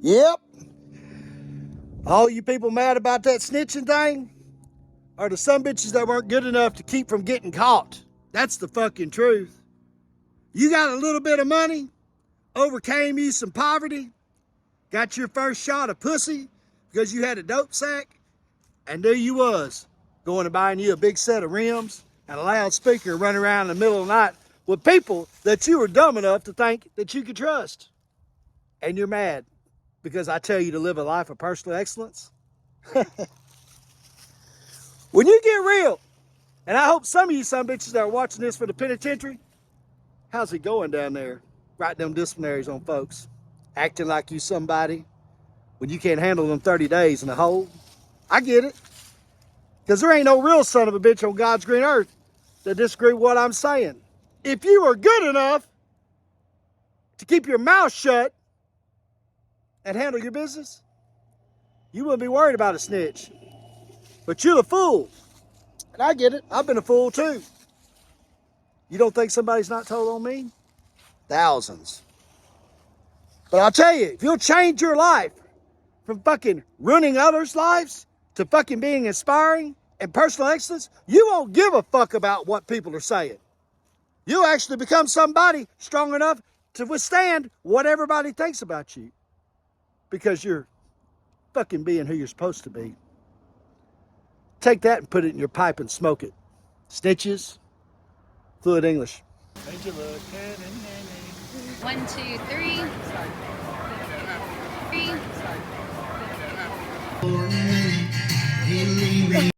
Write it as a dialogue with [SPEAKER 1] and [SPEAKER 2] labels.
[SPEAKER 1] Yep. All you people mad about that snitching thing are the sumbitches that weren't good enough to keep from getting caught. That's the fucking truth. You got a little bit of money, overcame you some poverty, got your first shot of pussy because you had a dope sack, and there you was, going and buying you a big set of rims and a loudspeaker and running around in the middle of the night with people that you were dumb enough to think that you could trust. And you're mad because I tell you to live a life of personal excellence. When you get real, and I hope some of you some bitches that are watching this for the penitentiary, how's it going down there? Writing them disciplinaries on folks, acting like you somebody when you can't handle them 30 days in a hole. I get it. Because there ain't no real son of a bitch on God's green earth that disagree with what I'm saying. If you are good enough to keep your mouth shut and handle your business, you wouldn't be worried about a snitch. But you're the fool. And I get it. I've been a fool too. You don't think somebody's not told on me? Thousands. But I'll tell you, if you'll change your life from fucking ruining others' lives to fucking being inspiring and personal excellence, you won't give a fuck about what people are saying. You'll actually become somebody strong enough to withstand what everybody thinks about you. Because you're fucking being who you're supposed to be. Take that and put it in your pipe and smoke it. Snitches. Fluid English.
[SPEAKER 2] 1, 2, 3. 3.